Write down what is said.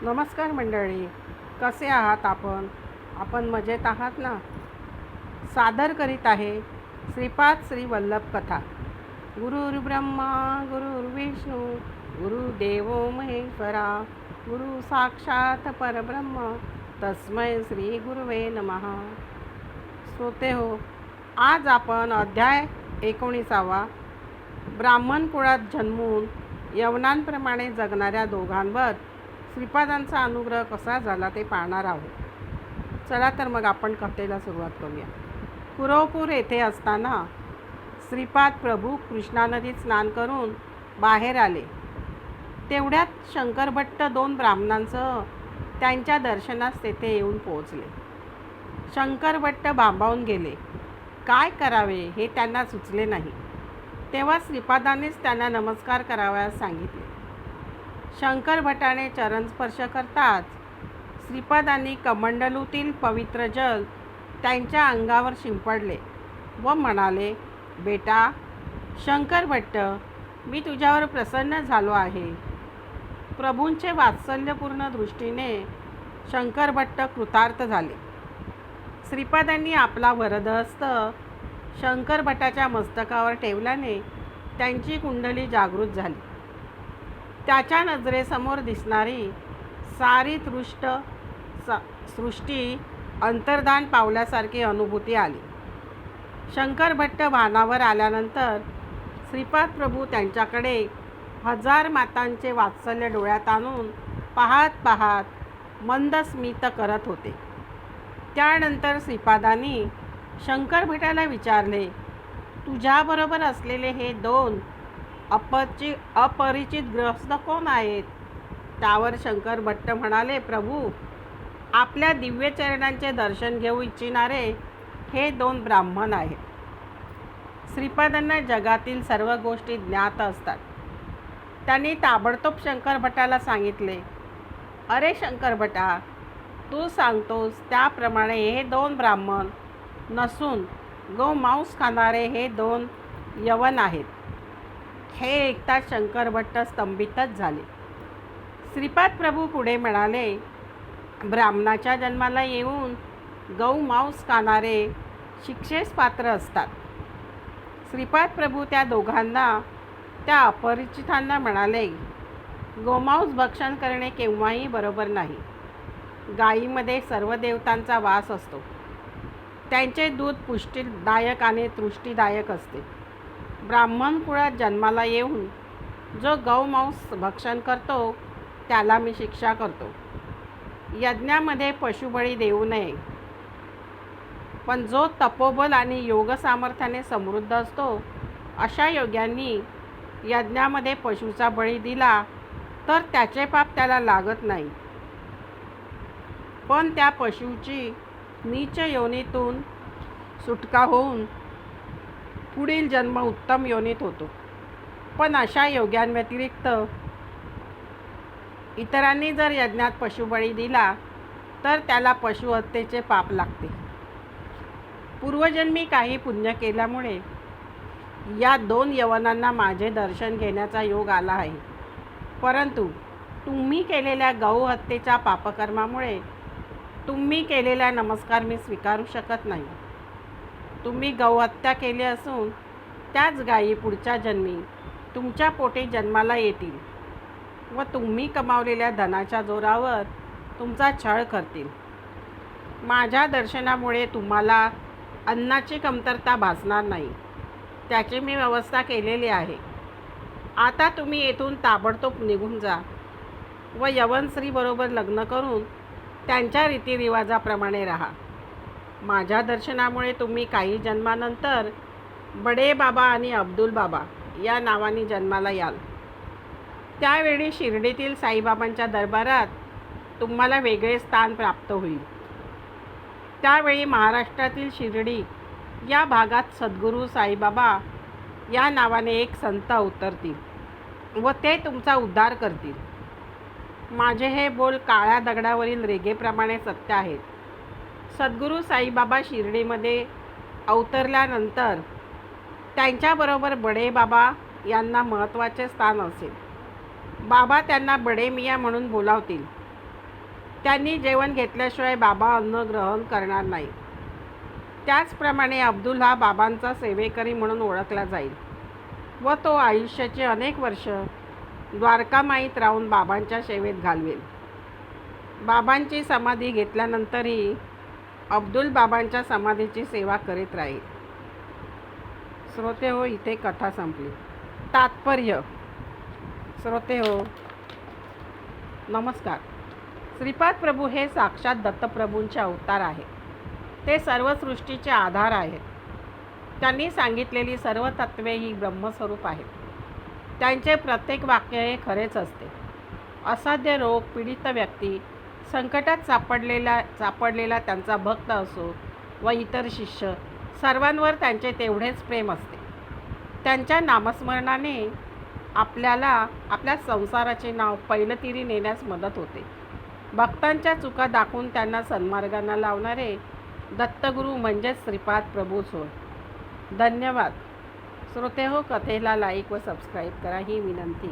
नमस्कार मंडळी, कसे आहात आपण? आपण मजेत आहात ना? सादर करीत आहे श्रीपाद श्री वल्लभ कथा. गुरुर्ब्रह्मा गुरुर्विष्णू गुरुदेवो महेश्वरा, गुरु साक्षात परब्रह्म तस्मै श्री गुरुवे नमः. श्रोते हो, आज आपण अध्याय 19 ब्राह्मण कुळात जन्मून यवनांप्रमाणे जगणाऱ्या दोघांवर श्रीपादांचा अनुग्रह कसा झाला ते पाहणार आहोत. चला तर मग आपण कथेला सुरुवात करूया. कुरवपूर येथे असताना श्रीपाद प्रभू कृष्णा नदीत स्नान करून बाहेर आले. तेवढ्यात शंकरभट्ट 2 ब्राह्मणांसह त्यांच्या दर्शनास तेथे येऊन पोहोचले. शंकरभट्ट भांबावून गेले. काय करावे हे त्यांना सुचले नाही. तेव्हा श्रीपादांनीच त्यांना नमस्कार करावयास सांगितले. शंकरभटाने चरणस्पर्श करताच श्रीपादांनी कमंडलूतील पवित्र जल त्यांच्या अंगावर शिंपडले व म्हणाले, बेटा शंकरभट्ट, मी तुझ्यावर प्रसन्न झालो आहे. प्रभूंचे वात्सल्यपूर्ण दृष्टीने शंकरभट्ट कृतार्थ झाले. श्रीपादांनी आपला वरदहस्त शंकरभटाच्या मस्तकावर ठेवल्याने त्यांची कुंडली जागृत झाली. त्याच्या नजरेसमोर दिसणारी सारी सृष्टी अंतर्धान पावल्यासारखी अनुभूती आली. शंकरभट्ट भानावर आल्यानंतर श्रीपाद प्रभू त्यांच्याकडे 1000 मातांचे वात्सल्य डोळ्यात आणून पाहत पाहत मंद स्मित करत होते. त्यानंतर श्रीपादांनी शंकरभटाला विचारले, तुझ्याबरोबर असलेले हे 2 अपरिचित गृहस्थ कोण आहेत? त्यावर शंकरभट्ट म्हणाले, प्रभू, आपल्या दिव्य चरणांचे दर्शन घेऊ इच्छिणारे हे 2 ब्राह्मण आहेत. श्रीपादांना जगातील सर्व गोष्टी ज्ञात असतात. त्यांनी ताबडतोब शंकरभटाला सांगितले, अरे शंकरभटा, तू सांगतोस त्याप्रमाणे हे 2 ब्राह्मण नसून गोमांस खाणारे हे 2 यवन आहेत. हे ऐकता शंकरभट्ट स्तंभितच झाले. श्रीपाद प्रभू पुढे म्हणाले, ब्राह्मणाच्या जन्माला येऊन गौमांस खाणारे शिक्षेस पात्र असतात. श्रीपाद प्रभू त्या दोघांना, त्या अपरिचितांना म्हणाले, गोमांस भक्षण करणे केव्हाही बरोबर नाही. गायीमध्ये सर्व देवतांचा वास असतो. त्यांचे दूध पुष्टीदायक आणि तृष्टीदायक असते. ब्राह्मण कुळात जन्माला येऊन जो गौमांस भक्षण करतो त्याला मी शिक्षा करतो. यज्ञामध्ये पशुबळी देऊ नये. पण जो तपोबल आणि योग सामर्थ्याने समृद्ध असतो अशा योग्यांनी यज्ञामध्ये पशुचा बळी दिला तर त्याचे पाप त्याला लागत नाही. पण त्या पशुची नीच योनीतून सुटका होऊन पुढील जन्म उत्तम योनीत होतो. पण अशा योग्यांव्यतिरिक्त इतरांनी जर यज्ञात पशुबळी दिला तर त्याला पशुहत्येचे पाप लागते. पूर्वजन्मी काही पुण्य केल्यामुळे या 2 यवनांना माझे दर्शन घेण्याचा योग आला आहे. परंतु तुम्ही केलेल्या गौहत्येच्या पापकर्मामुळे तुम्ही केलेला नमस्कार मी स्वीकारू शकत नाही. तुम्ही गौहत्या केली असून त्याच गायी पुढच्या जन्मी तुमच्या पोटी जन्माला येतील व तुम्ही कमावलेल्या धनाच्या जोरावर तुमचा छळ करतील. माझ्या दर्शनामुळे तुम्हाला अन्नाची कमतरता भासणार नाही, त्याची मी व्यवस्था केलेली आहे. आता तुम्ही येथून ताबडतोब निघून जा व यवन स्त्रीबरोबर लग्न करून त्यांच्या रीतिरिवाजाप्रमाणे राहा. माझ्या दर्शनामुळे तुम्ही काही जन्मानंतर बडे बाबा आणि अब्दुल बाबा या नावाने जन्माला याल. त्यावेळी शिर्डीतील साईबाबांच्या दरबारात तुम्हाला वेगळे स्थान प्राप्त होईल. त्यावेळी महाराष्ट्रातील शिर्डी या भागात सद्गुरू साईबाबा या नावाने एक संत अवतरतील व ते तुमचा उद्धार करतील. माझे हे बोल काळ्या दगडावरील रेघेप्रमाणे सत्य आहेत. सद्गुरू साईबाबा शिर्डीमध्ये अवतरल्यानंतर त्यांच्याबरोबर बडे बाबा यांना महत्त्वाचे स्थान असेल. बाबा त्यांना बडे मियाँ म्हणून बोलावतील त्यांनी जेवण घेतल्याशिवाय बाबा अन्न ग्रहण करणार नाही. त्याचप्रमाणे अब्दुल हा बाबांचा सेवेकरी म्हणून ओळखला जाईल व तो आयुष्याची अनेक वर्ष द्वारकामाईत राहून बाबांच्या सेवेत घालवेल. बाबांची समाधी घेतल्यानंतरही अब्दुल बाबांच्या समाधीची सेवा करीत राहील. श्रोते हो, इथे कथा संपली. तात्पर्य. श्रोते हो, नमस्कार. श्रीपाद प्रभू हे साक्षात दत्तप्रभूंचे अवतार आहेत. ते सर्व सृष्टीचे आधार आहेत. त्यांनी सांगितलेली सर्व तत्त्वे ही ब्रह्मस्वरूप आहेत. त्यांचे प्रत्येक वाक्य हे खरेच असते. असाध्य रोग पीडित व्यक्ती, संकटात सापडलेला त्यांचा भक्त असो व इतर शिष्य, सर्वांवर त्यांचे तेवढेच प्रेम असते. त्यांच्या नामस्मरणाने आपल्याला आपल्या संसाराचे नाव पैलतीरी नेण्यास मदत होते. भक्तांच्या चुका दाखवून त्यांना सन्मार्गांना लावणारे दत्तगुरू म्हणजेच श्रीपाद प्रभूच होय. धन्यवाद. श्रोते हो, कथेला लाईक व सबस्क्राईब करा ही विनंती.